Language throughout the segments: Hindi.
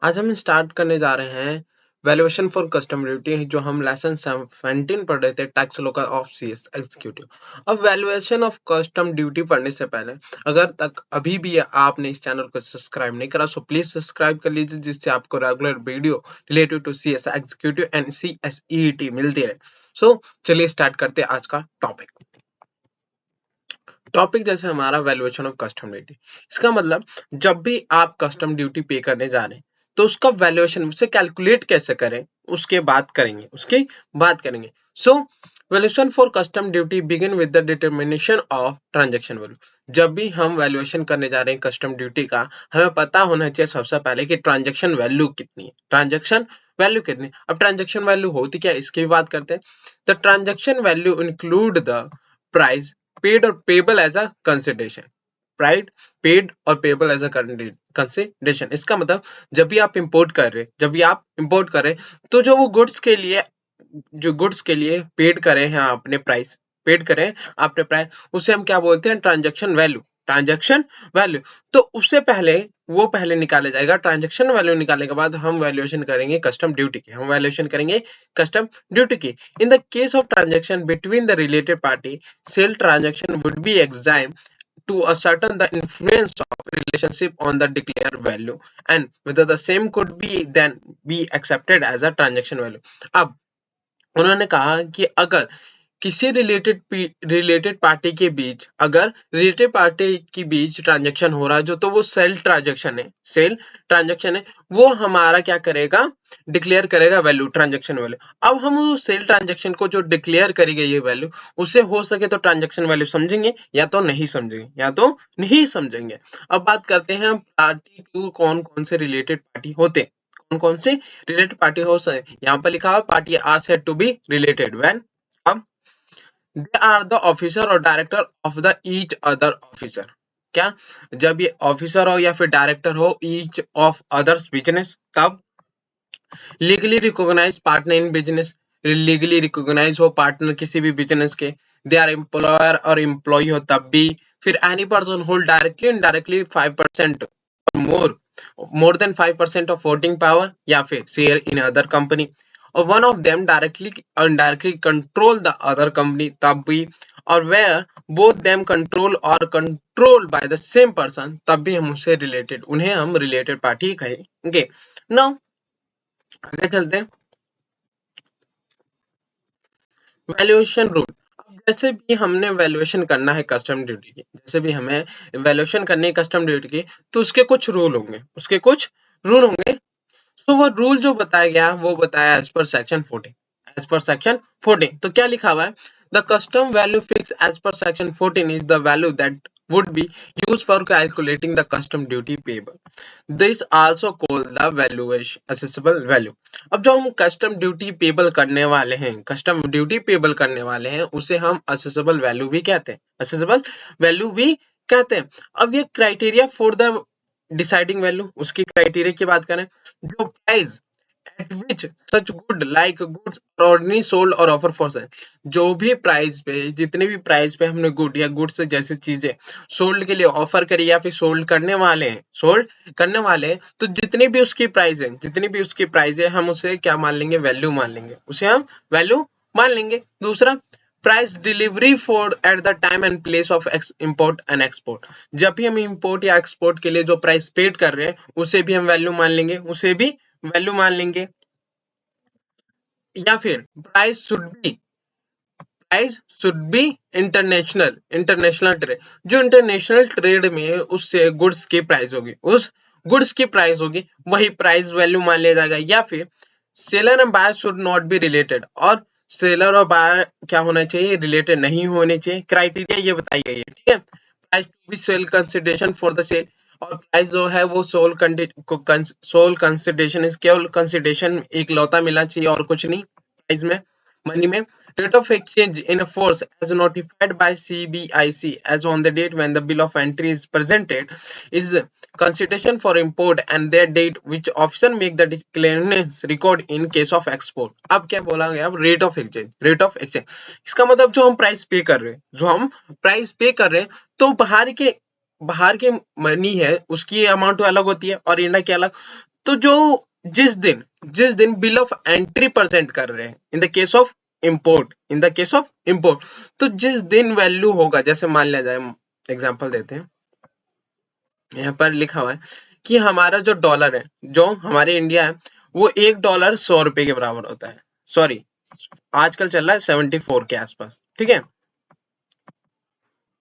आज हम स्टार्ट करने जा रहे हैं वैल्यूएशन फॉर कस्टम ड्यूटी, जो हम लेसन 17 पढ़ रहे थे, tax law of CS executive. अब वैल्यूएशन ऑफ कस्टम ड्यूटी पढ़ने से पहले अगर तक अभी भी आपने इस चैनल को सब्सक्राइब नहीं करा सो प्लीज सब्सक्राइब कर लीजिए, जिससे आपको regular video related to CS executive and CSEET मिलती रहे। सो चलिए स्टार्ट करते हैं आज का टॉपिक जैसे हमारा वैल्यूएशन ऑफ कस्टम ड्यूटी। इसका मतलब जब भी आप कस्टम ड्यूटी पे करने जा रहे हैं तो उसका वैल्यूएशन, उसे कैलकुलेट कैसे करें उसके बात करेंगे। So valuation for custom duty begin with the determination of transaction value. जब भी हम वैल्यूएशन करने जा रहे हैं कस्टम ड्यूटी का, हमें पता होना चाहिए सबसे पहले कि ट्रांजैक्शन वैल्यू कितनी है। अब ट्रांजैक्शन वैल्यू होती क्या है, इसकी भी बात करते हैं। The transaction value include the price paid और payable as a consideration. Right, paid और पेबल एज अ कंसिडरेशन। इसका मतलब जब भी आप इंपोर्ट कर रहे तो जो वो गुड्स के लिए पेड करें आपने प्राइस, उसे हम क्या बोलते हैं, ट्रांजैक्शन वैल्यू। तो उससे पहले वो पहले निकाला जाएगा। ट्रांजैक्शन वैल्यू निकालने के बाद हम वैल्यूएशन करेंगे कस्टम ड्यूटी की। In the case of transaction between the related party, sale transaction would be examined to ascertain the influence of relationship on the declared value and whether the same could be then be accepted as a transaction value. अब उन्होंने कहा कि अगर किसी रिलेटेड पार्टी के बीच ट्रांजैक्शन हो रहा है, जो तो वो सेल ट्रांजैक्शन है, वो हमारा क्या करेगा, डिक्लेयर करेगा वैल्यू, ट्रांजैक्शन वैल्यू। अब हम उस सेल ट्रांजैक्शन को जो डिक्लेयर करेंगे ये वैल्यू, उसे हो सके तो ट्रांजैक्शन वैल्यू समझेंगे या तो नहीं समझेंगे। अब बात करते हैं पार्टी टू कौन कौन से रिलेटेड पार्टी होते हैं, कौन कौन से रिलेटेड पार्टी हो सकते। यहाँ पर लिखा हुआ party are said to be related when they are the officer or director of the each other officer। क्या, जब ये ऑफिसर हो या फिर डायरेक्टर हो each of others बिजनेस। तब legally recognise partner in business, legally recognise हो पार्टनर किसी भी बिजनेस के। दे आर एम्प्लॉयर और एम्प्लॉय हो तब भी। फिर any person hold directly indirectly 5% more than 5% of voting power या फिर share in other company, or one of them directly or indirectly control the other company तब भी, और where both them control or controlled by the same person तब भी हम उन्हें हम रिलेटेड पार्टी कहेंगे। नाउ आगे चलते हैं, वैल्यूएशन रूल। जैसे भी हमने वैल्यूएशन करना है कस्टम ड्यूटी की, तो उसके कुछ रूल होंगे। तो वो रूल जो बताया गया वो बताया एज पर सेक्शन 14। तो क्या लिखा हुआ है, the custom value fix as per section 14 is the value that would be used for calculating the custom duty payable। This also called the valuation assessable value। अब जो हम कस्टम ड्यूटी पेबल करने वाले हैं उसे हम असेसेबल वैल्यू भी कहते हैं। अब ये criteria for the deciding value, उसकी क्राइटेरिया की बात करें, जो price at which such good like goods ordinary sold और ऑफर फॉर सेल, जो भी प्राइस पे, जितने भी प्राइस पे हमने गुड या गुड्स जैसी चीजें सोल्ड के लिए ऑफर करी या फिर सोल्ड करने वाले हैं, तो जितनी भी उसकी प्राइस है हम उसे क्या मान लेंगे, वैल्यू मान लेंगे। दूसरा, price delivery for eight the time and place of import and export, जब भी हम इंपोर्ट या एक्सपोर्ट के लिए जो प्राइस पेड कर रहे हैं उसे भी हम वैल्यू मान लेंगे। या फिर price should be international trade, जो इंटरनेशनल ट्रेड में उससे गुड्स की प्राइस होगी वही प्राइस वैल्यू मान लिया जाएगा। या फिर seller and buyer should not be related, और सेलर और बायर क्या होना चाहिए, रिलेटेड नहीं होने चाहिए। क्राइटेरिया ये बताई गई है, ठीक है। Price to be sale consideration for the sale, और प्राइस जो है वो सोल कंसिडरेशन, केवल कंसिडरेशन एक लौता मिलना चाहिए और कुछ नहीं। प्राइस में मनी में rate of exchange in force as notified by CBIC as on the date when the bill of entry is presented is consideration for import and their date which officer make the clearance record in case of export। अब क्या बोला गया, अब रेट ऑफ एक्सचेंज। इसका मतलब जो हम प्राइस पे कर रहे हैं तो बाहर के मनी है उसकी अमाउंट अलग होती है और इंडिया की अलग। तो जो जिस दिन बिल ऑफ एंट्री प्रेजेंट कर रहे हैं इन द केस ऑफ इंपोर्ट, तो जिस दिन वैल्यू होगा, जैसे मान लिया जाए, एग्जांपल देते हैं, यहाँ पर लिखा हुआ है कि हमारा जो डॉलर है, जो हमारे इंडिया है, वो $1 100 के बराबर होता है। सॉरी, आजकल चल रहा है 74 के आसपास, ठीक है।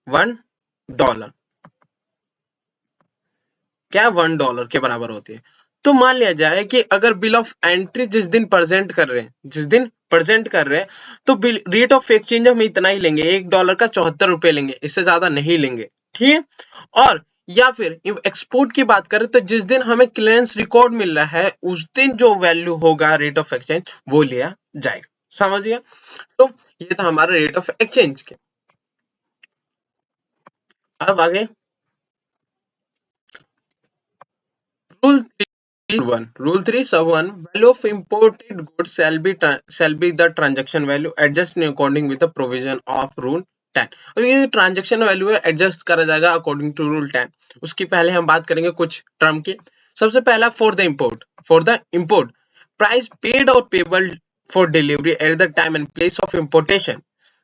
$1 क्या $1 के बराबर होती है। तो मान लिया जाए कि अगर बिल ऑफ एंट्री जिस दिन प्रेजेंट कर रहे हैं, तो बिल रेट ऑफ एक्सचेंज हम इतना ही लेंगे, $1 का 74 रुपए लेंगे, इससे ज्यादा नहीं लेंगे, ठीक है। और या फिर एक्सपोर्ट की बात करें तो जिस दिन हमें क्लियरेंस रिकॉर्ड मिल रहा है उस दिन जो वैल्यू होगा रेट ऑफ एक्सचेंज वो लिया जाएगा, समझिए। तो ये था हमारा रेट ऑफ एक्सचेंज के। अब आगे Rule 3 sub 1 value of imported goods shall be the transaction value adjusted according with the provision of rule 10। और ये ट्रांजैक्शन वैल्यू है एडजस्ट करा जाएगा अकॉर्डिंग टू रूल 10। उसकी पहले हम बात करेंगे कुछ टर्म की। सबसे पहला for the import price paid और payable for delivery at the time and place of importation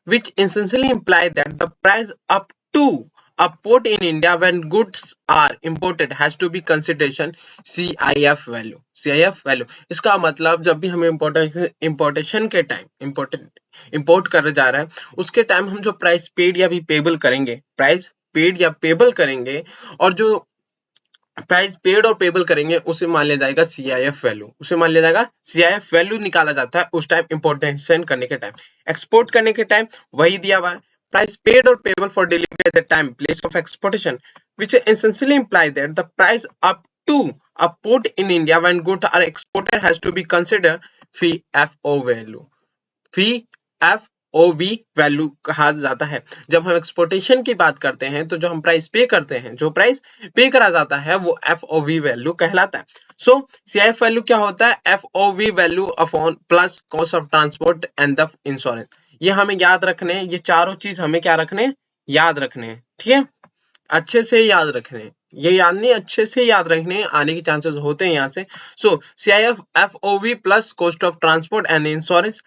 which essentially imply that the price up to a port in India when goods are imported has to be consideration CIF value। इसका मतलब जब भी हमें इंपोर्टेशन के टाइम इंपोर्ट कर जा रहा है उसके टाइम हम जो प्राइस पेड या भी पेबल करेंगे और जो प्राइस पेड और पेबल करेंगे उसे मान लिया जाएगा CIF वैल्यू निकाला जाता है उस टाइम इंपोर्टेशन करने के टाइम। एक्सपोर्ट करने के टाइम वही दिया हुआ है, प्राइस पेड और payable for delivery at the time place of exportation which essentially imply that the price up to a port in India when goods are exported has to be considered FOB value कहा जाता है। जब हम एक्सपोर्टेशन की बात करते हैं तो जो हम प्राइस पे करते हैं, जो प्राइस पे करा जाता है वो FOB वैल्यू कहलाता है। सो CIF वैल्यू क्या होता है? FOB value upon plus cost of transport and the insurance. ये हमें याद रखने हैं, ये चारों चीज हमें क्या रखने हैं? याद रखने हैं, ठीक है, अच्छे से याद रखने। ये याद नहीं, अच्छे से याद रखने, आने के चांसेस होते हैं यहाँ से। सो CIF FOB plus cost of transport and insurance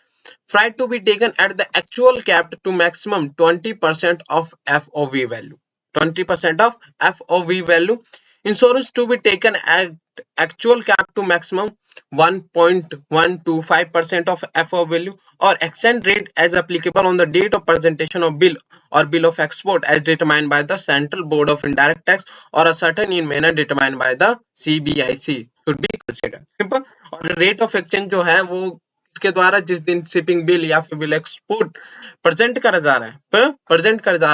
freight to be taken at the actual cap to maximum 20% of FOB value. 20% of FOB value. Insurance to be taken at actual cap to maximum 1.125% of FOB value or exchange rate as applicable on the date of presentation of bill or bill of export as determined by the Central Board of Indirect Tax or a certain in manner determined by the CBIC should be considered. Simple. और rate of exchange जो है वो के द्वारा जिस दिन शिपिंग बिल या फिर बिल एक्सपोर्ट प्रेजेंट करा जा रहा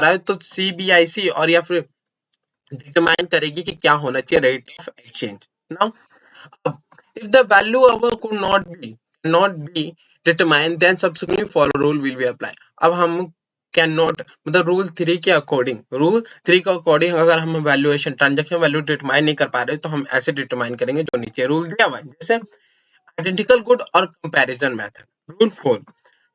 है तो CBIC और या फिर डिटरमाइन करेगी कि क्या होना चाहिए rate of exchange. Now if the value of could not be determined then subsequently follow rule will be applied। अब हम कैन नॉट मतलब रूल 3 के अकॉर्डिंग अगर हम वैल्यूएशन ट्रांजैक्शन वैल्यू डिटरमाइन नहीं कर पा रहे तो हम ऐसे डिटरमाइन करेंगे जो नीचे रूल दिया हुआ है। जैसे identical good or comparison method. Rule 4.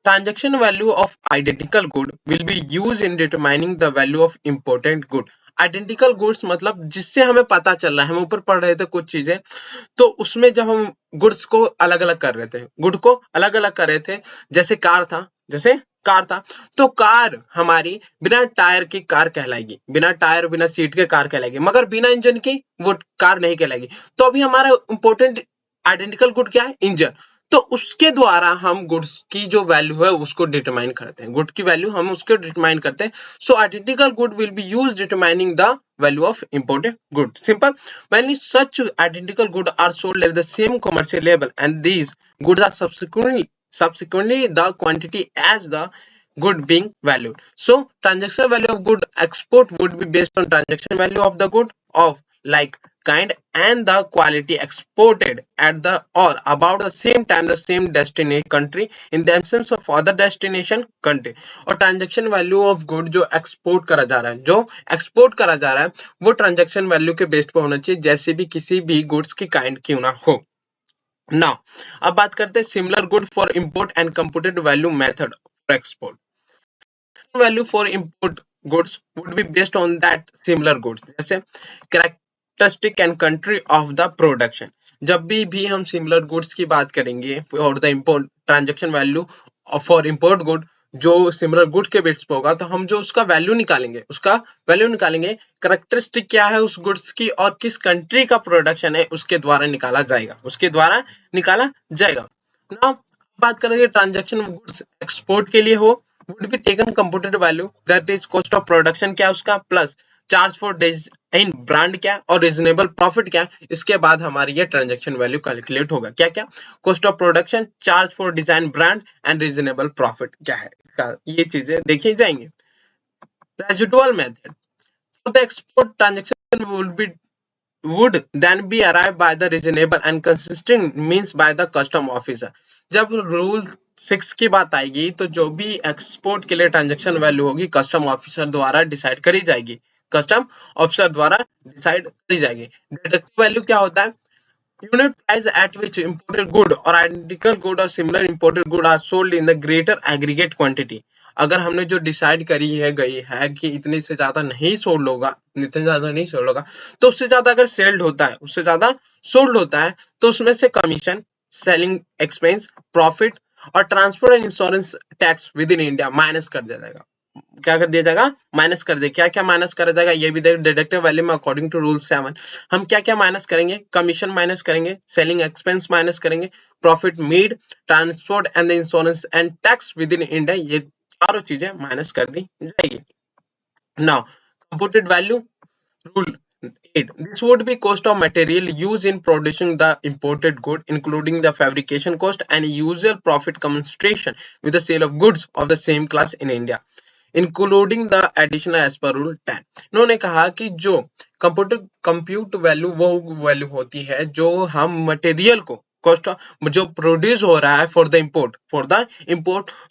Transaction value of identical good will be used in determining the value of important good. Identical goods मतलब जिससे हमें पता चल रहा है, हम ऊपर पढ़ रहे थे कुछ चीजें, तो उसमें जब हम गुड्स को अलग अलग कर रहे थे, जैसे कार था, तो कार हमारी बिना टायर की कार कहलाएगी, बिना टायर बिना सीट के कार कहलाएगी, मगर बिना इंजन की वो कार नहीं कहलाएगी। तो अभी हमारा इंपॉर्टेंट आइडेंटिकल गुड क्या है? इंजन। तो उसके द्वारा हम गुड्स की जो वैल्यू है उसको डिटरमाइन करते हैं, गुड की वैल्यू हम उसको डिटरमाइन करते हैं। So identical good will be used determining the value of imported good. Simple. When such identical goods are sold at the same commercial level and these goods are subsequently the quantity as the good being valued. So transaction value of good export would be based on transaction value of the good of like kind and the quality exported at the or about the same time the same destination country in the absence of other destination country। और ट्रांजैक्शन वैल्यू ऑफ गुड जो एक्सपोर्ट करा जा रहा है वो ट्रांजैक्शन वैल्यू के बेस्ड पे होना चाहिए, जैसे भी किसी भी गुड्स की काइंड क्यों ना हो। नाउ अब बात करते हैं similar good for import and computed value method for export. Value for import goods would be based on that similar goods। जैसे characteristic and country of the production. जब भी हम सिमिलर गुड्स की बात करेंगे और the import transaction value for import good जो सिमिलर गुड के बेस पे होगा, तो हम जो उसका वैल्यू निकालेंगे करेक्टरिस्टिक क्या है उस गुड्स की और किस कंट्री का प्रोडक्शन है उसके द्वारा निकाला जाएगा। नाउ बात करेंगे ट्रांजैक्शन गुड्स एक्सपोर्ट के लिए हो, would be taken computed value that is cost of production क्या उसका plus charge for design brand क्या और रीजनेबल प्रॉफिट क्या, इसके बाद हमारी ये ट्रांजैक्शन वैल्यू कैलकुलेट होगा। क्या क्या? Cost of production, charge for design brand and reasonable profit क्या है, ये चीजें देखी जाएंगी। Residual method for the export transaction would then be arrived by the reasonable and consistent means by the custom officer। जब रूल 6 की बात आएगी तो जो भी एक्सपोर्ट के लिए ट्रांजैक्शन वैल्यू होगी कस्टम ऑफिसर द्वारा डिसाइड करी जाएगी। डिडक्टिव वैल्यू क्या होता है? Unit price at which imported good और आइडेंटिकल गुड और similar imported good are sold in the greater aggregate quantity. अगर हमने जो डिसाइड करी है गई है कि इतने से ज्यादा नहीं सोल्ड होगा, तो उससे ज्यादा अगर सोल्ड होता है तो उसमें से कमीशन, सेलिंग एक्सपेंस, प्रॉफिट और transport and insurance tax with in India minus कर दिया जाएगा। माइनस कर दे। क्या क्या माइनस कर जाएगा ये भी देख। डिडक्टिव वैल्यू में अकॉर्डिंग टू रूल 7 हम क्या क्या माइनस करेंगे? कमीशन माइनस करेंगे, सेलिंग एक्सपेंस माइनस करेंगे, profit made, transport and insurance and tax with in India, ये चारों चीजें माइनस कर दी जाएगी। Now computed value rule 8, this would be cost of material used in producing the imported good including the fabrication cost and usual profit commensurate with the sale of goods of the same class in India including the additional as per rule 10। इन्होंने कहा कि जो कंप्यूट वैल्यू वो वैल्यू होती है जो हम मटेरियल को कॉस्ट जो प्रोड्यूस हो रहा है फॉर द इंपोर्ट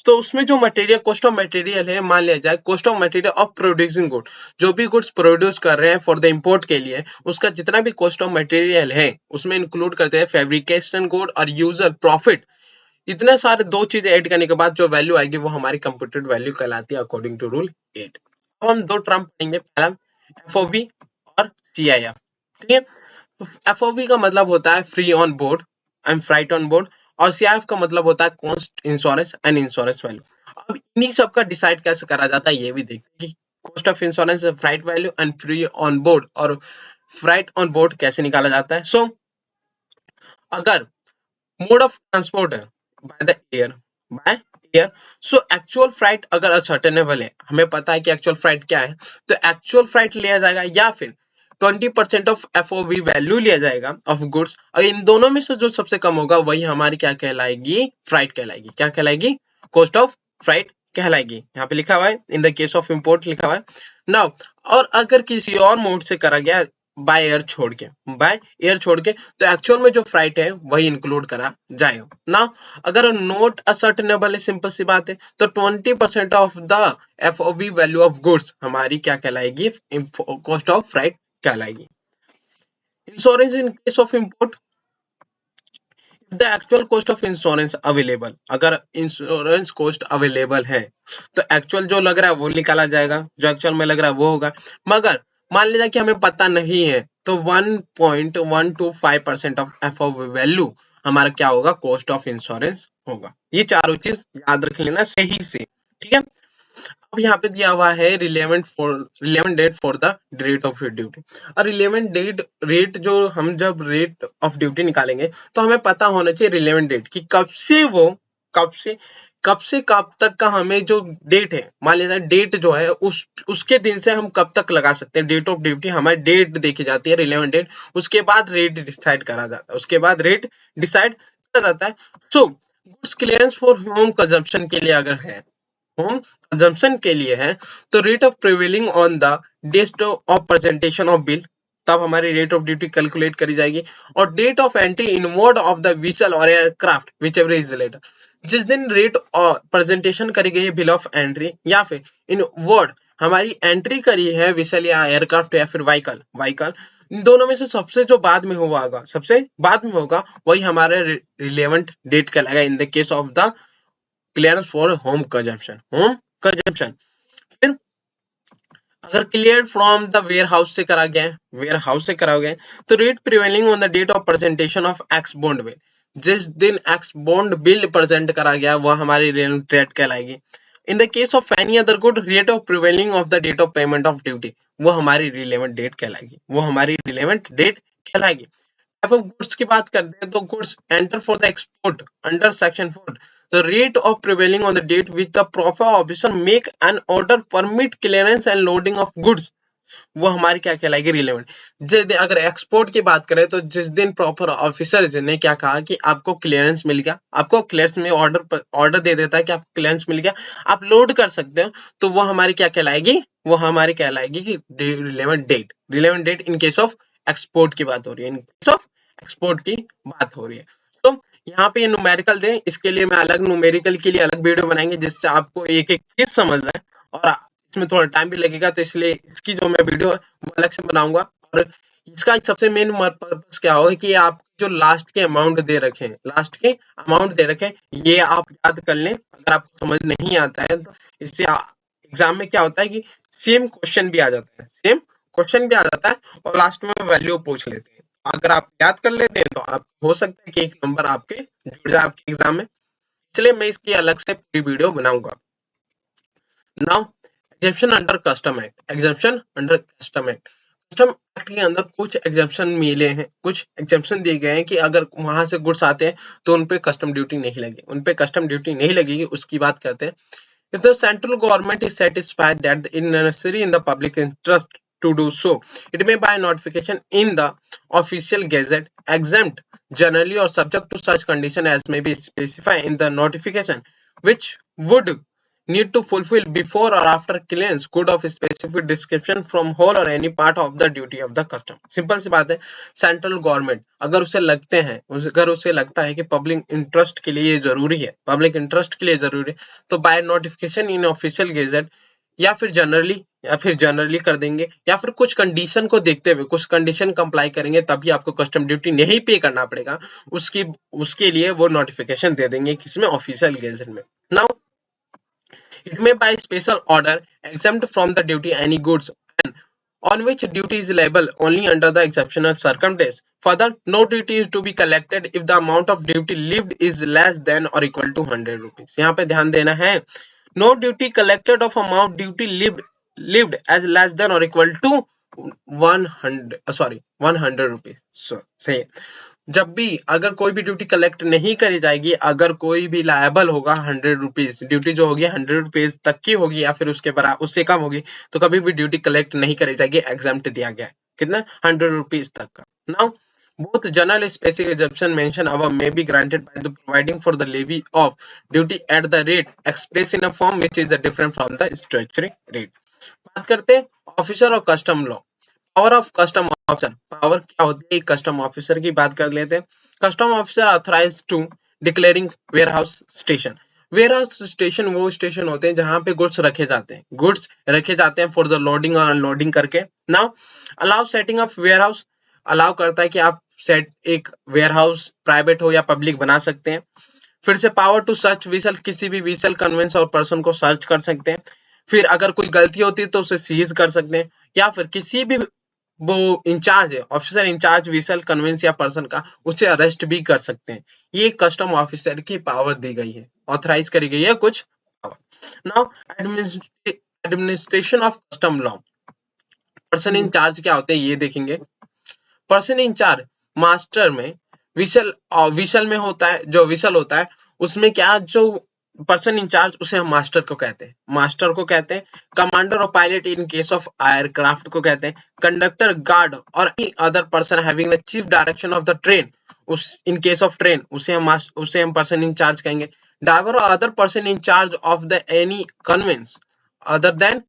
तो उसमें जो मटेरियल कॉस्ट ऑफ मटेरियल है, मान लिया जाए cost of material of producing good, जो भी गुड्स प्रोड्यूस कर रहे हैं फॉर द इंपोर्ट के लिए उसका जितना भी कॉस्ट ऑफ मटेरियल है उसमें इंक्लूड करते हैं फैब्रिकेशन गुड और यूजर प्रॉफिट। इतने सारे दो चीजें ऐड करने के बाद जो वैल्यू आएगी वो हमारी कंप्यूटेड वैल्यू कहलाती है अकॉर्डिंग टू रूल 8। अब हम दो टर्म पढ़ेंगे, पहला एफओबी और सीआईएफ। ठीक है, तो एफओबी का मतलब होता है free on board and freight on board और सीआईएफ का मतलब होता है cost insurance and insurance value. अब इन्हीं सब का डिसाइड कैसे करा जाता है ये भी देखते हैं कि cost of insurance, freight value and free on board और फ्राइट ऑन बोर्ड कैसे निकाला जाता है। सो अगर मोड ऑफ ट्रांसपोर्ट है by air, so actual freight अगर असर्टेनेबल है, हमें पता है कि एक्चुअल फ्राइट क्या है, तो एक्चुअल फ्राइट लिया जाएगा या फिर 20% ऑफ एफओवी वैल्यू लिया जाएगा ऑफ गुड्स। और इन दोनों में से जो सबसे कम होगा वही हमारी क्या कहलाएगी? फ्राइट कहलाएगी। क्या कहलाएगी? कॉस्ट ऑफ फ्राइट कहलाएगी। यहाँ पे लिखा हुआ है इन द केस ऑफ इंपोर्ट लिखा हुआ है नाउ। और अगर किसी और मोड से करा गया बाय एयर छोड़ के तो एक्चुअल में जो फ्राइट है वही इंक्लूड करा जाएगा ना। अगर नॉट असर्टेनेबल है, सिंपल सी बात है, तो 20% of the FOV value of goods हमारी क्या कहलाएगी? कॉस्ट ऑफ फ्राइट कहलाएगी। Insurance in case of import, the actual cost of insurance available, अगर इंश्योरेंस कॉस्ट अवेलेबल है तो एक्चुअल जो लग रहा है वो निकाला जाएगा, जो एक्चुअल में लग रहा है वो होगा। मगर मान लीजिए कि हमें पता नहीं है तो 1.125% ऑफ एफओवी वैल्यू हमारा क्या होगा? कॉस्ट ऑफ इंश्योरेंस होगा। ये चारों चीज याद रख लेना सही से, ठीक है। अब यहाँ पे दिया हुआ है relevant date for the rate of duty. और रिलेवेंट रेट जो हम जब रेट ऑफ ड्यूटी निकालेंगे तो हमें पता होना चाहिए रिलेवेंट डेट कि कब से कब तक का हमें जो डेट है, मान लीजिए डेट जो है उसके दिन से हम कब तक लगा सकते हैं। डेट ऑफ ड्यूटी हमारी डेट देखी जाती है, रिलेवेंट डेट, उसके बाद रेट डिसाइड करा जाता है। So goods clearance for home consumption के लिए अगर है, होम कंजम्पशन के लिए है, तो rate of prevailing on the date of presentation of bill, तब हमारी रेट ऑफ ड्यूटी कैलकुलेट करी जाएगी। और date of entry inward of the vessel और aircraft whichever is later, जिस दिन रेट प्रेजेंटेशन करी गई है बिल ऑफ एंट्री या फिर इन वर्ड हमारी एंट्री करी है व्हीसल या एयरक्राफ्ट या फिर व्हीकल, इन दोनों में से सबसे बाद में होगा वही हमारे रिलेवेंट डेट कहलाएगा in the case of the clearance for home consumption. फिर अगर clear from the warehouse से करा गया है, वेयर हाउस से करा गया है, तो rate prevailing on the date of presentation of ex bond bill, जिस दिन एक्स बॉन्ड बिल प्रेजेंट करा गया वह हमारी रिलेवेंट डेट कहलाएगी। In the case of any other good, rate of prevailing of the date of payment of duty, वो हमारी रिलेवेंट डेट कहलाएगी, वो हमारी रिलेवेंट डेट कहलाएगी। अब गुड्स की बात करते हैं तो goods enter for the export under section 4, the rate of prevailing on the date which the proper officer make an order permit clearance and loading of goods, वो हमारी क्या कहलाएगी, रिलेवेंट। जिस दिन अगर एक्सपोर्ट की बात करें तो जिस दिन प्रॉपर ऑफिसर ने क्या कहा कि आपको क्लियरेंस मिल गया, आपको क्लियरेंस में ऑर्डर दे देता है कि आपको क्लियरेंस मिल गया, आप लोड कर सकते हो, तो वो हमारी क्या कहलाएगी, वो हमारी कहलाएगी कि relevant date. Relevant date in case of export की बात हो रही है, इन केस ऑफ एक्सपोर्ट की बात हो रही है। तो यहाँ पे ये न्यूमेरिकल दें, इसके लिए मैं अलग न्यूमेरिकल के लिए अलग वीडियो बनाएंगे जिससे आपको एक एक चीज समझ आए, और इसमें थोड़ा टाइम भी लगेगा, तो इसलिए इसकी जो मैं वीडियो है वो अलग से बनाऊंगा। और इसका सबसे मेन पर्पस क्या होगा कि आप जो लास्ट के अमाउंट दे रखे हैं, लास्ट के अमाउंट दे रखे हैं, ये आप याद कर लें। अगर आपको समझ नहीं आता है तो इससे एग्जाम में क्या होता है कि सेम क्वेश्चन भी आ जाता है, सेम क्वेश्चन भी आ जाता है और लास्ट में वैल्यू पूछ लेते हैं। अगर आप याद कर लेते हैं तो आप हो सकता है कि एक नंबर आपके जुड़ जाए आपके एग्जाम में, इसलिए मैं इसकी अलग से पूरी वीडियो बनाऊंगा। Now exemption under custom act, exemption under custom act, custom act के अंदर कुछ एग्जेम्पशन मिले हैं, कुछ एग्जेम्पशन दिए गए हैं कि अगर वहां से गुड्स आते हैं तो उन पे कस्टम ड्यूटी नहीं लगेगी, उन पे कस्टम ड्यूटी नहीं लगेगी, उसकी बात करते हैं। If the central government is satisfied that it is necessary in the public interest to do so, it may by notification in the official gazette exempt generally or subject to such condition as may be specified in the notification, which would need to fulfill before or after clearance good of specific description from whole or any part of the duty of the custom। Simple सी बात है, सेंट्रल गवर्नमेंट अगर उसे लगते हैं, अगर उसे लगता है कि पब्लिक इंटरेस्ट के लिए जरूरी है, पब्लिक इंटरेस्ट के लिए जरूरी है, तो by notification in official gazette या फिर जनरली कर देंगे, या फिर कुछ कंडीशन को देखते हुए कुछ कंडीशन कंप्लाई करेंगे तभी आपको कस्टम ड्यूटी नहीं पे करना पड़ेगा, उसके लिए वो नोटिफिकेशन दे देंगे किसमें, ऑफिशियल गेजेट में। Now it may by special order exempt from the duty any goods and on which duty is liable only under the exceptional circumstance. Further, no duty is to be collected if the amount of duty lived is less than or equal to 100 rupees। यहाँ पे ध्यान देना है, no duty collected of amount duty lived as less than or equal to 100 rupees। सही है, जब भी अगर कोई भी ड्यूटी कलेक्ट नहीं करी जाएगी, अगर कोई भी लायबल होगा 100 रुपीज, ड्यूटी जो होगी 100 रुपीज तक की होगी या फिर उसके बराबर उससे कम होगी, तो कभी भी ड्यूटी कलेक्ट नहीं करी जाएगी, एग्जाम्प्ट दिया गया है कितना, 100 रुपीज तक का। Now both general specific exemption mentioned above may be granted by the providing for the levy of duty at the rate expressed in a form which is different from the statutory rate। बात करते हैं ऑफिसर और custom law. Power of custom officer, power क्या होती है कस्टम ऑफिसर की बात कर लेते हैं। Custom officer authorise to declaring warehouse station, warehouse station वो स्टेशन होते हैं जहां पे गुड्स रखे जाते हैं, गुड्स रखे जाते हैं फॉर द लोडिंग और अनलोडिंग करके। Now allow setting of warehouse, allow करता है कि आप सेट एक वेयर हाउस प्राइवेट हो या पब्लिक बना सकते हैं। फिर से पावर टू सर्च व्हीसल, किसी भी व्हीसल कन्वेंस और पर्सन को सर्च कर सकते हैं। फिर अगर कोई गलती होती है तो उसे सीज कर सकते हैं, या फिर किसी भी वो इंचार्ज है, ऑफिसर इंचार्ज व्हीसल कन्वेंस या पर्सन का, उसे अरेस्ट भी कर सकते हैं। ये कस्टम ऑफिसर की पावर दी गई है, ऑथराइज करी गई है कुछ power. Now administration of custom law, person in charge क्या होते हैं ये देखेंगे। पर्सन इंचार्ज मास्टर में विशल में होता है, जो विशल होता है उसमें क्या, जो पर्सन इंचार्ज उसे हम मास्टर को कहते हैं, मास्टर को कहते हैं। कमांडर और pilot in case of aircraft को कहते हैं। कंडक्टर, गार्ड और any other person having the chief direction of the train, उस इन केस ऑफ ट्रेन उसे हम पर्सन इंचार्ज कहेंगे। ड्राइवर और other person in charge of the any conveyance other than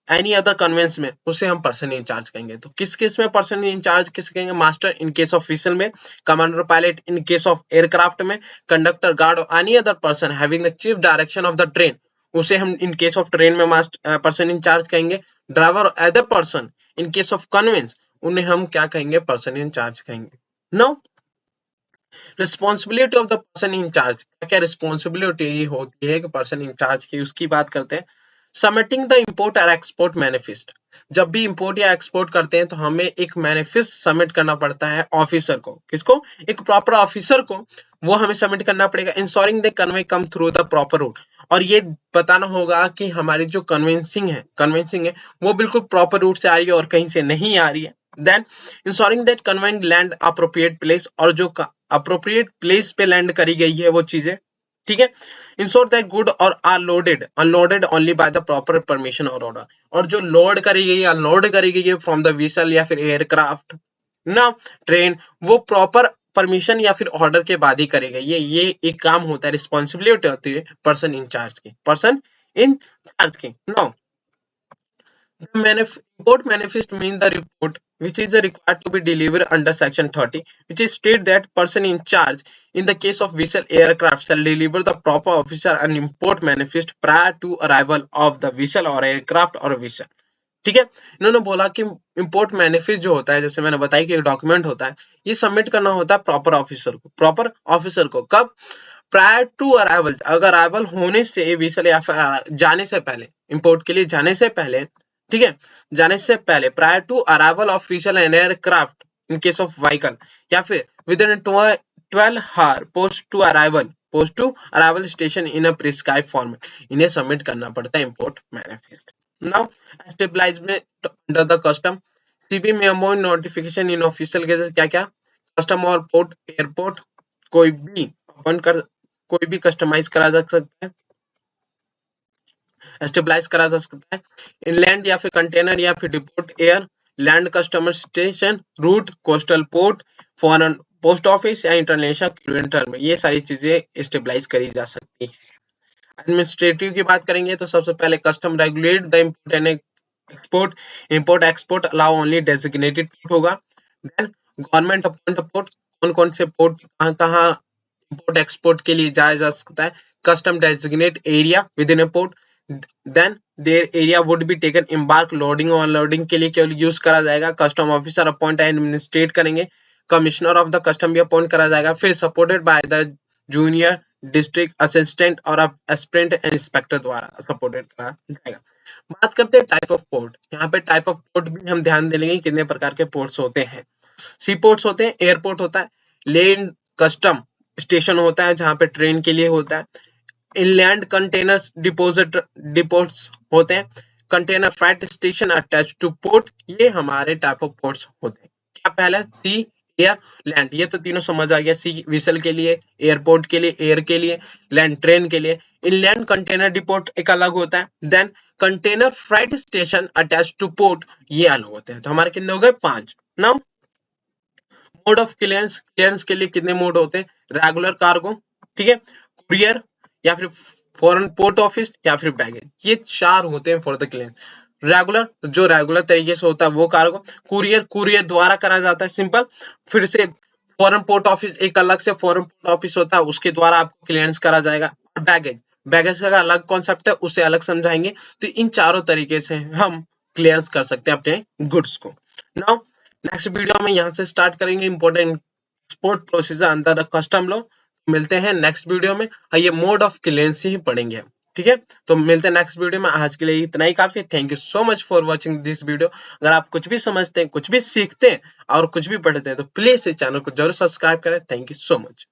any other conveyance में उसे हम पर्सन इंचार्ज कहेंगे। तो किस केस में पर्सन इंचार्ज किस कहेंगे, master in case of vessel में, commander pilot in case of aircraft में, कंडक्टर, गार्ड और any other person having the chief direction of the train उसे हम इन केस ऑफ ट्रेन में पर्सन इंचार्ज कहेंगे। ड्राइवर और other person in case of conveyance उन्हें हम क्या कहेंगे, पर्सन इंचार्ज कहेंगे। Now responsibility of the person in charge, क्या क्या रिस्पॉन्सिबिलिटी होती है कि पर्सन इंचार्ज की, उसकी बात करते हैं। सबमिटिंग द इंपोर्ट और एक्सपोर्ट मैनिफेस्ट, जब भी इंपोर्ट या एक्सपोर्ट करते हैं तो हमें एक मैनिफेस्ट सबमिट करना पड़ता है ऑफिसर को, किसको, एक प्रॉपर ऑफिसर को, वो हमें सबमिट करना पड़ेगा। Ensuring they convey come through the proper root, और ये बताना होगा कि हमारी जो कन्वेंसिंग है वो बिल्कुल प्रॉपर रूट से आ रही है और कहीं से नहीं आ रही है। Then ensuring that conveyance land appropriate place, और जो अप्रोप्रिएट प्लेस पे लैंड करी गई है वो चीजें, ठीक है। इंश्योर दैट गुड और are loaded unloaded only by the proper permission और ऑर्डर, और जो लोड करी गई है अनलोड करी गई है फ्रॉम द व्हीसल या फिर एयरक्राफ्ट ना ट्रेन, वो प्रॉपर परमिशन या फिर ऑर्डर के बाद ही करी गई है। ये एक काम होता है, रिस्पॉन्सिबिलिटी होती है पर्सन इन चार्ज की। Now import manifest means the report which is required to be delivered under section 30, which is state that person in charge in the case of vessel aircraft shall deliver the proper officer an import manifest prior to arrival of the vessel or aircraft or vessel। ठीक है, इन्होंने बोला कि इंपोर्ट मैनिफेस्ट जो होता है, जैसे मैंने बताया कि एक डॉक्यूमेंट होता है, ये सबमिट करना होता है प्रॉपर ऑफिसर को कब, प्रायर टू अराइवल, अगर अराइवल होने से विसल या फिर जाने से पहले, इंपोर्ट के लिए जाने से पहले, ठीक है, जाने से पहले prior to arrival of vessel and aircraft in case of vehicle, या फिर within 12 hour post to arrival station in a prescribe format, इन्हें सबमिट करना पड़ता है import manifest. Now establishment under the custom, CB memo notification in official cases, क्या कस्टम और पोर्ट एयरपोर्ट कोई भी कस्टमाइज करा जा सकता है, स्टेबलाइज करा जा सकता है। इनलैंड या फिर कंटेनर या फिर depot air, land customer station, route, coastal port, foreign post office या इंटरनेशनल क्यूरेंटर में, ये सारी चीजें स्टेबलाइज करी जा सकती है। एडमिनिस्ट्रेटिव की बात करेंगे तो सबसे पहले custom regulate the import and import export allow only designated port होगा। देन गवर्नमेंट अपॉइंट पोर्ट, कौन से पोर्ट कहाँ इंपोर्ट एक्सपोर्ट के लिए जाया जा सकता है। Custom designate area within a port, then their area would be taken embark loading और अनलोडिंग के लिए केवल यूज करा जाएगा। Custom officer appoint and administrate करेंगे। कमिश्नर ऑफ द कस्टम भी अपॉइंट करा जाएगा। फिर supported by the junior district assistant और एस्पिरेंट एंड इंस्पेक्टर द्वारा सपोर्टेड करा जाएगा। बात करते हैं टाइप ऑफ पोर्ट, यहाँ पे टाइप ऑफ पोर्ट भी हम ध्यान देंगे कितने प्रकार के पोर्ट्स होते हैं। सी पोर्ट्स होते हैं, एयरपोर्ट होता है, लैंड कस्टम स्टेशन होता है जहां पे ट्रेन के लिए होता है, इनलैंड कंटेनर्स डिपोट्स होते हैं, container freight station attach to port, ये हमारे टाइप ऑफ पोर्ट्स होते हैं। क्या पहला, सी, एयर, लैंड, ये तो तीनों समझ आ गया। सी विसल के लिए, एयरपोर्ट के लिए, एयर के लिए, लैंड ट्रेन के लिए। इनलैंड कंटेनर डिपोट एक अलग होता है, then container freight station attach to port, ये अलग होते हैं। तो हमारे कितने हो गए, 5। नाउ मोड ऑफ क्लियरेंस के लिए कितने मोड होते हैं, रेगुलर कार्गो, ठीक है, कुरियर या फिर फॉरेन पोर्ट ऑफिस या फिर बैगेज, ये 4 होते हैं फॉर द क्लियरेंस। रेगुलर, जो रेगुलर तरीके से होता है वो कार्गो, कुरियर द्वारा करा जाता है, सिंपल। फिर से फॉरेन पोर्ट ऑफिस, एक अलग से फॉरेन पोर्ट ऑफिस होता है, उसके द्वारा आपको क्लियरेंस करा जाएगा। बैगेज का अलग कॉन्सेप्ट है, उसे अलग समझाएंगे। तो इन चारों तरीके से हम क्लियरेंस कर सकते हैं अपने गुड्स को। नाउ नेक्स्ट वीडियो में यहाँ से स्टार्ट करेंगे important export procedure under the custom law. मिलते हैं नेक्स्ट वीडियो में, ये मोड ऑफ क्लियरेंस ही पढ़ेंगे हम, ठीक है। तो मिलते हैं नेक्स्ट वीडियो में, आज के लिए इतना ही काफी। Thank you so much for watching this video. अगर आप कुछ भी समझते हैं, कुछ भी सीखते हैं और कुछ भी पढ़ते हैं तो प्लीज इस चैनल को जरूर सब्सक्राइब करें। Thank you so much.